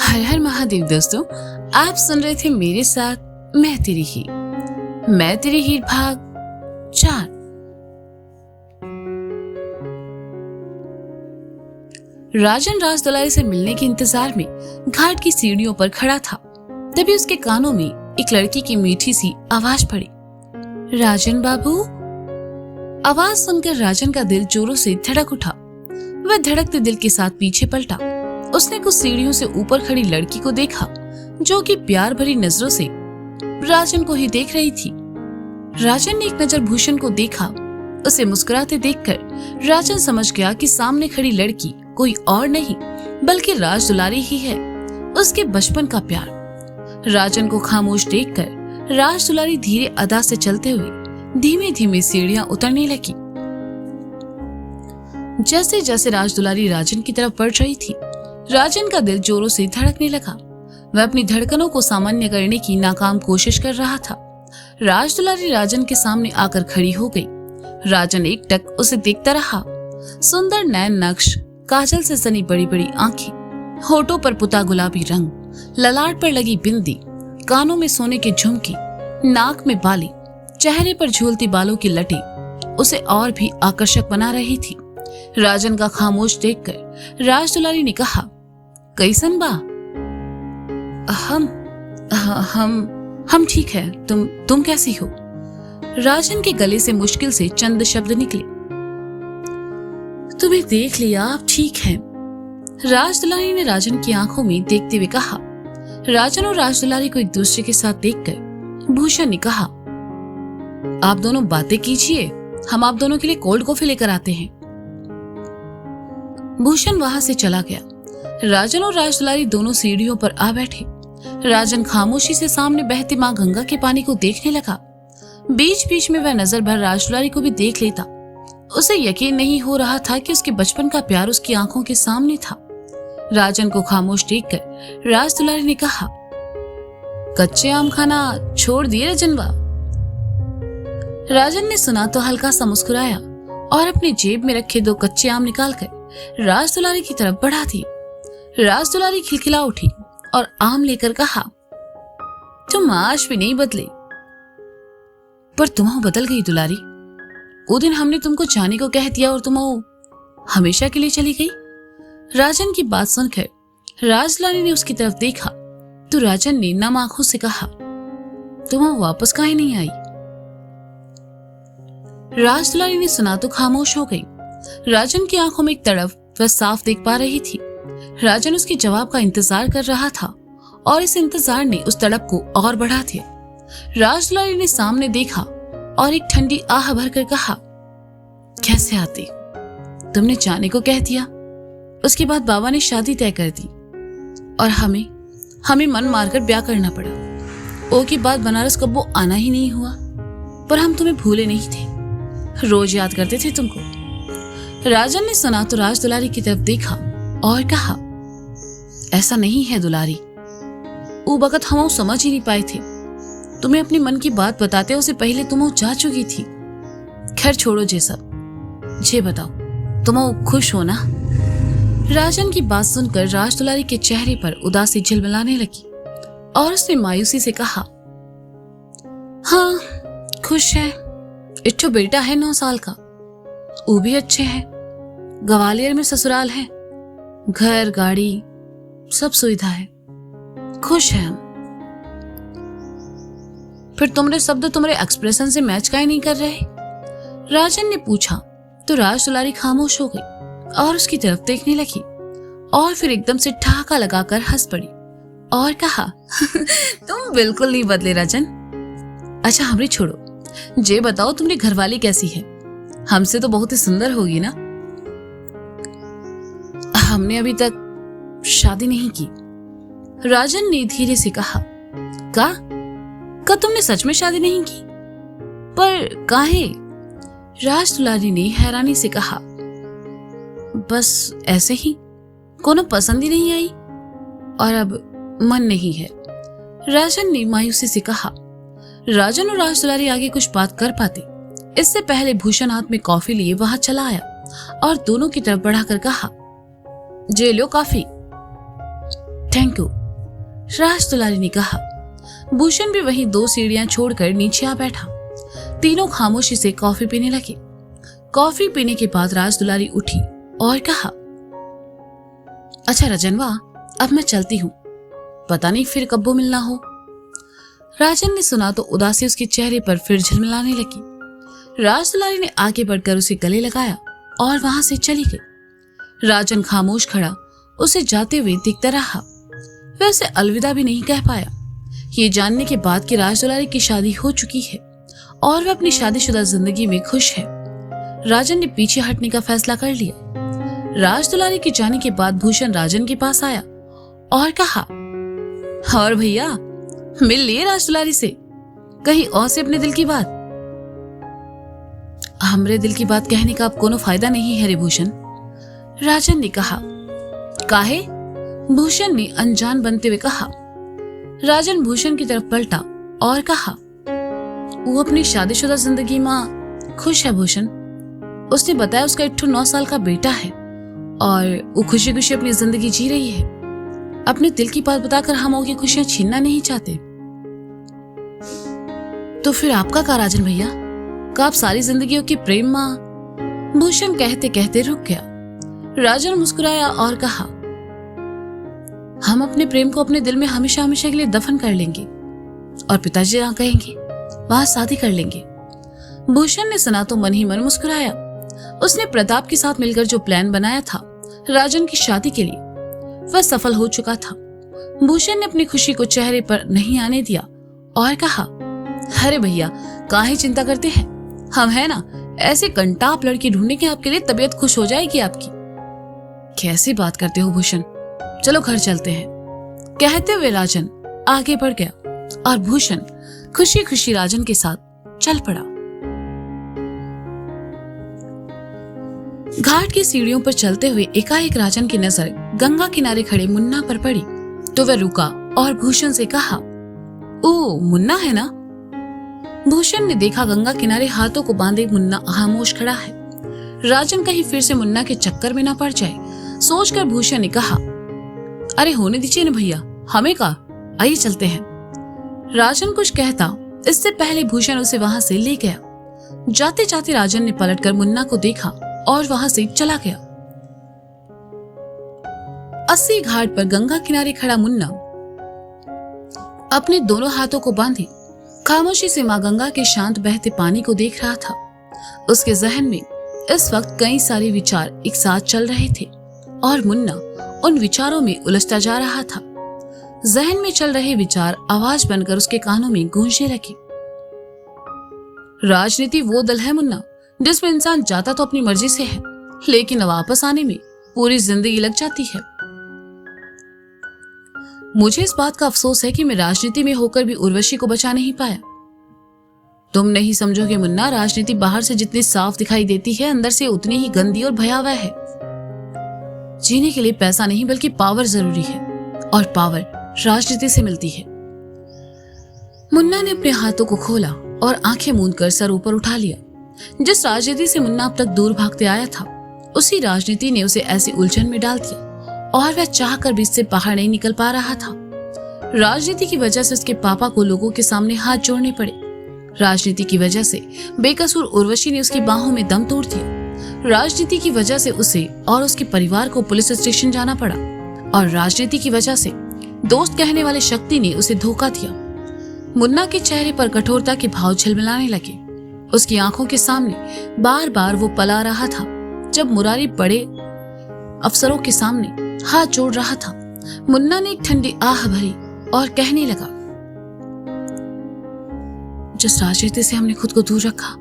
हर हर महादेव दोस्तों, आप सुन रहे थे मेरे साथ मैं तेरी हीर भाग 4। राजन राजदुलारी से मिलने के इंतजार में घाट की सीढ़ियों पर खड़ा था। तभी उसके कानों में एक लड़की की मीठी सी आवाज पड़ी, राजन बाबू। आवाज सुनकर राजन का दिल जोरों से धड़क उठा। वह धड़कते दिल के साथ पीछे पलटा। उसने कुछ सीढ़ियों से ऊपर खड़ी लड़की को देखा, जो कि प्यार भरी नजरों से राजन को ही देख रही थी। राजन ने एक नजर भूषण को देखा। उसे मुस्कुराते देखकर राजन समझ गया कि सामने खड़ी लड़की कोई और नहीं बल्कि राजदुलारी ही है, उसके बचपन का प्यार। राजन को खामोश देखकर राजदुलारी धीरे अदा से चलते हुए धीमे धीमे सीढ़ियां उतरने लगी। जैसे जैसे राजदुलारी राजन की तरफ बढ़ रही थी, राजन का दिल जोरों से धड़कने लगा। वह अपनी धड़कनों को सामान्य करने की नाकाम कोशिश कर रहा था। राजदुलारी राजन के सामने आकर खड़ी हो गई। राजन एकटक उसे देखता रहा। सुंदर नैन नक्श, काजल से सनी बड़ी बड़ी आंखें, होठों पर पुता गुलाबी रंग, ललाट पर लगी बिंदी, कानों में सोने के झुमकी, नाक में बाली, चेहरे पर झूलती बालों की लटी उसे और भी आकर्षक बना रही थी। राजन का खामोश देखकर राजदुलारी ने कहा, कैसन बा? हम ठीक है। तुम कैसी हो? राजन के गले से मुश्किल से चंद शब्द निकले। तुम्हें देख लिया, आप ठीक हैं। राजदुलारी ने राजन की आंखों में देखते हुए कहा। राजन और राजदुलारी को एक दूसरे के साथ देखकर भूषण ने कहा, आप दोनों बातें कीजिए, हम आप दोनों के लिए कोल्ड कॉफी लेकर आते हैं। भूषण वहां से चला गया। राजन और राजदुलारी दोनों सीढ़ियों पर आ बैठे। राजन खामोशी से सामने बहती मां गंगा के पानी को देखने लगा। बीच बीच में वह नजर भर राजदुलारी को भी देख लेता। उसे यकीन नहीं हो रहा था कि उसके बचपन का प्यार उसकी आंखों के सामने था। राजन को खामोश देखकर राजदुलारी ने कहा, कच्चे आम खाना छोड़ दिए रजनवा? राजन ने सुना तो हल्का सा मुस्कुराया और अपनी जेब में रखे 2 कच्चे आम निकालकर राजदुलारी की तरफ बढ़ा दी। राजदुलारी खिलखिला उठी और आम लेकर कहा, तुम आज भी नहीं बदले। पर तुम बदल गई दुलारी। वो दिन हमने तुमको जाने को कह दिया और तुम हमेशा के लिए चली गई। राजन की बात सुनकर राजदुलारी ने उसकी तरफ देखा तो राजन ने नम आंखों से कहा, तुम वापस काहे नहीं आई? राजदुलारी ने सुना तो खामोश हो गई। राजन की आंखों में एक तड़प वह साफ देख पा रही थी। राजन उसके जवाब का इंतजार कर रहा था और इस इंतजार ने उस तड़प को और बढ़ा दिया। राजदुलारी ने सामने देखा और एक ठंडी आह भरकर कहा, कैसे आती? तुमने जाने को कह दिया, उसके बाद बाबा ने शादी तय कर दी और हमें मन मारकर ब्याह करना पड़ा। ओ की बात बनारस कब्बो आना ही नहीं हुआ, पर हम तुम्हें भूले नहीं थे, रोज याद करते थे तुमको। राजन ने सुना तो राजदुलारी की तरफ देखा और कहा, ऐसा नहीं है दुलारी, वो वक्त हम समझ ही नहीं पाए थे। तुम्हें अपनी मन की बात बताते उससे पहले तुम जा चुकी थी। खैर छोड़ो जे सब, जे बताओ तुम खुश हो ना? राजन की बात सुनकर राजदुलारी के चेहरे पर उदासी झिलमिलाने लगी और उसने मायूसी से कहा, हाँ खुश है। इट्ठो बेटा है 9 साल का, वो भी अच्छे हैं। ग्वालियर में ससुराल है, घर गाड़ी सब सुविधा है, खुश है हम। फिर तुमरे शब्द तुम्हारे एक्सप्रेशन से मैच काहे नहीं कर रहे? राजन ने पूछा तो राजदुलारी खामोश हो गई और उसकी तरफ देखने लगी और फिर एकदम से ठहाका लगाकर हंस पड़ी और कहा, तुम बिल्कुल नहीं बदले राजन। अच्छा हमरी छोड़ो, जे बताओ तुम्हारी घरवाली कैसी है? हमसे तो बहुत ही सुंदर होगी ना? हमने अभी तक शादी नहीं की। राजन ने धीरे से कहा, का तुमने सच में शादी नहीं की? पर काहे? राजदुलारी ने हैरानी से कहा, बस ऐसे ही, कोनो पसंद ही नहीं आई और अब मन नहीं है। राजन ने मायूसी से कहा। राजन और राजदुलारी आगे कुछ बात कर पाते इससे पहले भूषण हाथ में कॉफी लिए वहां चला आया और दोनों की तरफ बढ़ाकर कहा, जे लो कॉफी। थैंक यू, राज दुलारी ने कहा। भूषण भी वहीं 2 सीढ़ियां छोड़कर नीचे आ बैठा। तीनों खामोशी से कॉफी पीने लगे। कॉफी पीने के बाद राज दुलारी उठी और कहा, अच्छा रजनवा, अब मैं चलती हूँ, पता नहीं फिर कब वो मिलना हो। राजन ने सुना तो उदासी उसके चेहरे पर फिर झिलमिलाने लगी। राज दुलारी ने आगे बढ़कर उसे गले लगाया और वहां से चली गई। राजन खामोश खड़ा उसे जाते हुए देखता रहा। वह उसे अलविदा भी नहीं कह पाया। ये जानने के बाद कि राज दुलारी की शादी हो चुकी है और वह अपनी शादीशुदा जिंदगी में खुश है, राजन ने पीछे हटने का फैसला कर लिया। राज दुलारी के जाने के बाद भूषण राजन के पास आया और कहा, और भैया मिल लिए राज दुलारी से, कहीं और से अपने दिल की बात? हमरे दिल की बात कहने का अब कोनो फायदा नहीं है रे भूषण, राजन ने कहा। काहे? भूषण ने अनजान बनते हुए कहा। राजन भूषण की तरफ पलटा और कहा, वो अपनी शादीशुदा जिंदगी में खुश है भूषण। उसने बताया उसका 9 साल का बेटा है और वो खुशी खुशी अपनी जिंदगी जी रही है। अपने दिल की बात बताकर हम उसकी खुशियां छीनना नहीं चाहते। तो फिर आपका क्या राजन भैया, का आप सारी जिंदगी के प्रेम में? भूषण कहते कहते रुक गया। राजन मुस्कुराया और कहा, हम अपने प्रेम को अपने दिल में हमेशा हमेशा के लिए दफन कर लेंगे और पिताजी जहां कहेंगे वहां शादी कर लेंगे। भूषण ने सुना तो मन ही मन मुस्कुराया। उसने प्रताप के साथ मिलकर जो प्लान बनाया था राजन की शादी के लिए, वह सफल हो चुका था। भूषण ने अपनी खुशी को चेहरे पर नहीं आने दिया और कहा, अरे भैया काहे चिंता करते हैं, हम है ना, ऐसे कंटाप लड़की ढूंढेंगे आपके लिए, तबीयत खुश हो जाएगी आपकी। कैसी बात करते हो भूषण, चलो घर चलते हैं। कहते हुए राजन आगे बढ़ गया और भूषण खुशी खुशी राजन के साथ चल पड़ा। घाट की सीढ़ियों पर चलते हुए एकाएक राजन की नजर गंगा किनारे खड़े मुन्ना पर पड़ी तो वह रुका और भूषण से कहा, ओ मुन्ना है ना? भूषण ने देखा गंगा किनारे हाथों को बांधे मुन्ना खामोश खड़ा है। राजन कहीं फिर से मुन्ना के चक्कर में ना पड़ जाए, सोचकर भूषण ने कहा, अरे होने दीजिए ना भैया, हमें का, आइए चलते हैं। राजन कुछ कहता इससे पहले भूषण उसे वहां से ले गया। जाते जाते राजन ने पलटकर मुन्ना को देखा और वहां से चला गया। 80 घाट पर गंगा किनारे खड़ा मुन्ना अपने दोनों हाथों को बांधे खामोशी से मां गंगा के शांत बहते पानी को देख रहा था। उसके जहन में इस वक्त कई सारे विचार एक साथ चल रहे थे और मुन्ना उन विचारों में उलझता जा रहा था। जहन में चल रहे विचार आवाज बनकर उसके कानों में गूंजने लगे। राजनीति वो दल है मुन्ना जिसमें इंसान जाता तो अपनी मर्जी से है, लेकिन वापस आने में पूरी जिंदगी लग जाती है। मुझे इस बात का अफसोस है कि मैं राजनीति में होकर भी उर्वशी को बचा नहीं पाया। तुम नहीं समझोगे मुन्ना, राजनीति बाहर से जितनी साफ दिखाई देती है, अंदर से उतनी ही गंदी और भयावह है। जीने के लिए पैसा नहीं बल्कि पावर जरूरी है और पावर राजनीति से मिलती है। मुन्ना ने अपने हाथों को खोला और आंखें मूंदकर सर ऊपर उठा लिया। जिस राजनीति से मुन्ना अब तक दूर भागते आया था, उसी राजनीति ने उसे ऐसी उलझन में डाल दिया और वह चाहकर भी इससे बाहर नहीं निकल पा रहा था। राजनीति की वजह से उसके पापा को लोगों के सामने हाथ जोड़ने पड़े। राजनीति की वजह से बेकसूर उर्वशी ने उसकी बाहों में दम तोड़ दिया। राजनीति की वजह से उसे और उसके परिवार को पुलिस स्टेशन जाना पड़ा और राजनीति की वजह से दोस्त कहने वाले शक्ति ने उसे धोखा दिया। मुन्ना के चेहरे पर कठोरता के भाव झिलमिलाने लगे। उसकी आंखों के सामने बार बार वो पल आ रहा था जब मुरारी बड़े अफसरों के सामने हाथ जोड़ रहा था। मुन्ना ने एक ठंडी आह भरी और कहने लगा, जिस राजनीति से हमने खुद को दूर रखा,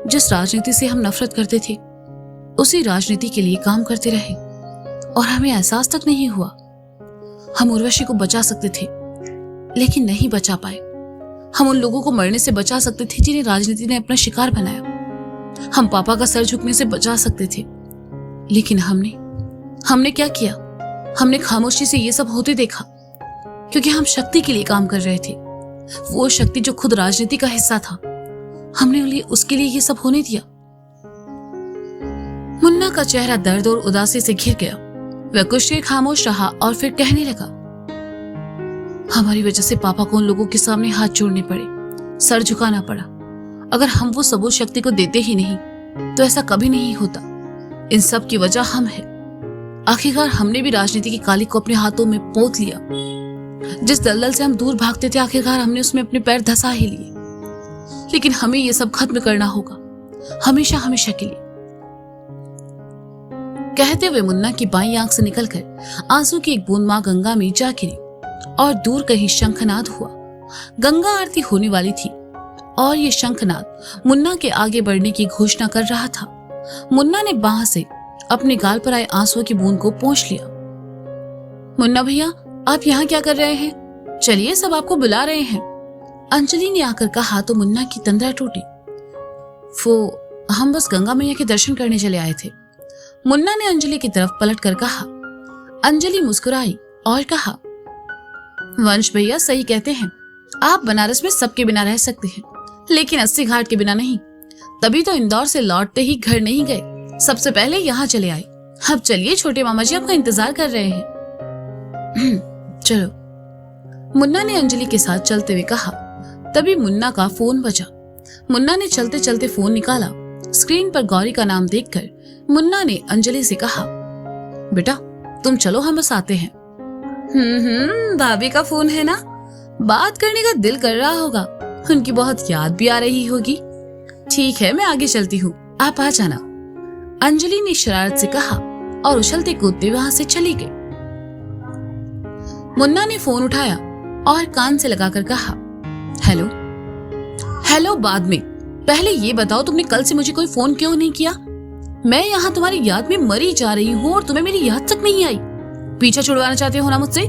जिस राजनीति से हम नफरत करते थे, उसी राजनीति के लिए काम करते रहे और हमें एहसास तक नहीं हुआ। हम उर्वशी को बचा सकते थे लेकिन नहीं बचा पाए। हम उन लोगों को मरने से बचा सकते थे जिन्हें राजनीति ने अपना शिकार बनाया। हम पापा का सर झुकने से बचा सकते थे, लेकिन हमने क्या किया? हमने खामोशी से ये सब होते देखा क्योंकि हम शक्ति के लिए काम कर रहे थे। वो शक्ति जो खुद राजनीति का हिस्सा था, हमने उसके लिए ये सब होने दिया। मुन्ना का चेहरा दर्द और उदासी से घिर गया। वह कुछ देर खामोश रहा और फिर कहने लगा, हमारी वजह से पापा को उन लोगों के सामने हाथ जोड़ने पड़े, सर झुकाना पड़ा। अगर हम वो सबूत शक्ति को देते ही नहीं तो ऐसा कभी नहीं होता। इन सब की वजह हम है। आखिरकार हमने भी राजनीति की काली को अपने हाथों में पोत लिया। जिस दलदल से हम दूर भागते थे, आखिरकार हमने उसमें अपने पैर धंसा ही लिए। लेकिन हमें ये सब खत्म करना होगा, हमेशा हमेशा के लिए। कहते हुए मुन्ना की बाईं आंख से निकलकर आंसू की एक बूंद मां गंगा में जा गिरी और दूर कहीं शंखनाद हुआ। गंगा आरती होने वाली थी और ये शंखनाद मुन्ना के आगे बढ़ने की घोषणा कर रहा था। मुन्ना ने बांह से अपने गाल पर आए आंसुओं की बूंद को पोंछ लिया। मुन्ना भैया, आप यहाँ क्या कर रहे हैं? चलिए, सब आपको बुला रहे हैं। अंजलि ने आकर कहा तो मुन्ना की तंद्रा टूटी। हम बस गंगा मैया के दर्शन करने चले आए थे। मुन्ना ने अंजलि की तरफ पलट कर कहा। अंजलि मुस्कुराई और कहा, वंश भैया सही कहते हैं, आप बनारस में सबके बिना रह सकते हैं, लेकिन 80 घाट के बिना नहीं। तभी तो इंदौर से लौटते ही घर नहीं गए, सबसे पहले यहाँ चले आए। अब चलिए, छोटे मामा जी आपका इंतजार कर रहे हैं। चलो, मुन्ना ने अंजलि के साथ चलते हुए कहा। तभी मुन्ना का फोन बजा। मुन्ना ने चलते चलते फोन निकाला। स्क्रीन पर गौरी का नाम देखकर मुन्ना ने अंजलि से कहा, बेटा तुम चलो, हम बस आते हैं। भाभी का फोन है ना, बात करने का दिल कर रहा होगा, उनकी बहुत याद भी आ रही होगी। ठीक है, मैं आगे चलती हूँ, आप आ जाना, अंजलि ने शरारत से कहा और उछलते कूदते वहां से चली गई। मुन्ना ने फोन उठाया और कान से लगाकर कहा, हेलो। हेलो बाद में, पहले ये बताओ तुमने कल से मुझे कोई फोन क्यों नहीं किया? मैं यहाँ तुम्हारी याद में मरी जा रही हूँ और तुम्हें मेरी याद तक नहीं आई। पीछा छुड़वाना चाहते हो ना मुझसे?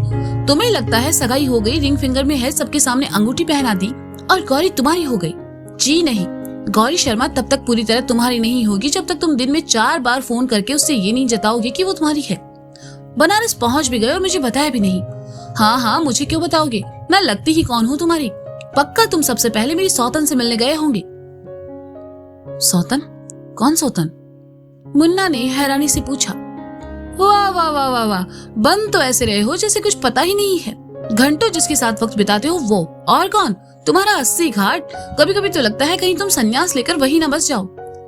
तुम्हें लगता है सगाई हो गई, रिंग फिंगर में है, सबके सामने अंगूठी पहना दी और गौरी तुम्हारी हो गई। जी नहीं, गौरी शर्मा तब तक पूरी तरह तुम्हारी नहीं होगी जब तक तुम दिन में 4 बार फोन करके उससे ये नहीं जताओगे कि वो तुम्हारी है। बनारस पहुंच भी गए और मुझे बताया भी नहीं। हाँ, मुझे क्यों बताओगे? मैं लगती ही कौन हूँ तुम्हारी? पक्का तुम सबसे पहले मेरी सौतन से मिलने गए होंगे। सौतन? कौन सौतन? मुन्ना ने हैरानी से पूछा। वाह वाह वाह वाह वाह, बन तो ऐसे रहे हो जैसे कुछ पता ही नहीं है। घंटों जिसके साथ वक्त बिताते हो वो, और कौन? तुम्हारा 80 घाट। कभी कभी तो लगता है कहीं तुम संन्यास लेकर वही ना बस जाओ।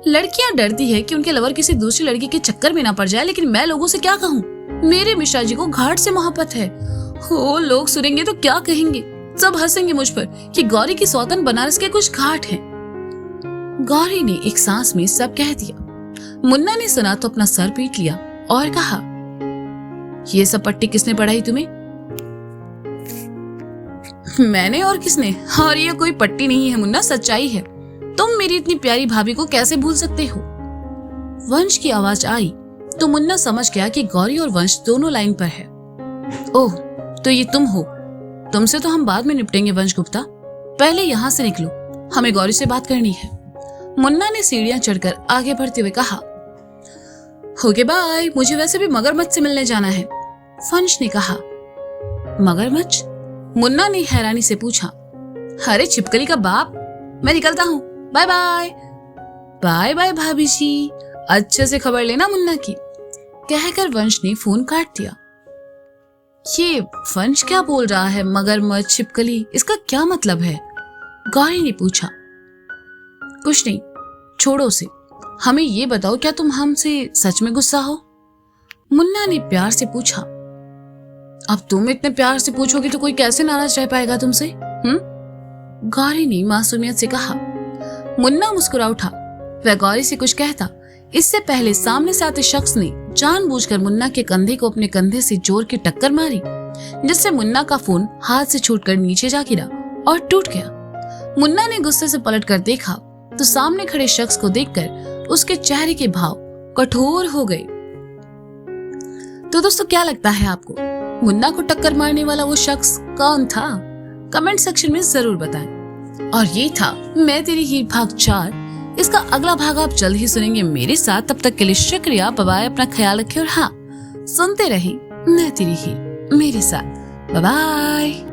लड़कियां डरती है कि उनके लवर किसी दूसरी लड़की के चक्कर में ना पड़ जाए, लेकिन मैं लोगों से क्या कहूँ? मेरे मिश्रा जी को घाट से मोहब्बत है। हो, लोग सुनेंगे तो क्या कहेंगे? सब हंसेंगे मुझ पर कि गौरी की सौतन बनारस के कुछ घाट हैं। गौरी ने एक सांस में सब कह दिया। मुन्ना ने सुना तो अपना सर पीट लिया और कहा, ये सब पट्टी किसने पढ़ाई तुम्हें? मैंने और किसने? और ये कोई पट्टी नहीं है मुन्ना, सच्चाई है। तुम मेरी इतनी प्यारी भाभी को कैसे भूल सकते हो? वंश की आवाज आई तो मुन्ना समझ गया कि गौरी और वंश दोनों लाइन पर है। ओह, तो ये तुम हो। तुमसे तो हम बाद में निपटेंगे वंश गुप्ता, पहले यहाँ से निकलो, हमें गौरी से बात करनी है। मुन्ना ने सीढ़ियां चढ़कर आगे बढ़ते हुए कहा। ओके बाय, मुझे वैसे भी मगरमच्छ से मिलने जाना है, वंश ने कहा। मगरमच्छ? मुन्ना ने हैरानी से पूछा। अरे छिपकली का बाप, मैं निकलता हूँ, बाय बाय। बाय बाय भाभी जी, अच्छे से खबर लेना मुन्ना की, कहकर वंश ने फोन काट दिया। ये वंश क्या बोल रहा है? मगरमच्छ, छिपकली, इसका क्या मतलब है? गौरी ने पूछा। कुछ नहीं, छोड़ो उसे, हमें ये बताओ, क्या तुम हमसे सच में गुस्सा हो? मुन्ना ने प्यार से पूछा। अब तुम इतने प्यार से पूछोगे तो कोई कैसे नाराज रह पाएगा तुमसे? गौरी ने मासूमियत से कहा। मुन्ना मुस्कुरा उठा। वह गौरी से कुछ कहता इससे पहले सामने से आते शख्स ने जानबूझकर मुन्ना के कंधे को अपने कंधे से जोर के टक्कर मारी, जिससे मुन्ना का फोन हाथ से छूटकर नीचे जा गिरा और टूट गया। मुन्ना ने गुस्से से पलटकर देखा तो सामने खड़े शख्स को देखकर उसके चेहरे के भाव कठोर हो गए। तो दोस्तों, क्या लगता है आपको, मुन्ना को टक्कर मारने वाला वो शख्स कौन था? कमेंट सेक्शन में जरूर बताएं। और ये था मैं तेरी हीर भाग 4। इसका अगला भाग आप जल्द ही सुनेंगे मेरे साथ। तब तक के लिए शुक्रिया, बाय बाय, अपना ख्याल रखें और हाँ, सुनते रहें मैं तेरी हीर मेरे साथ। Bye bye.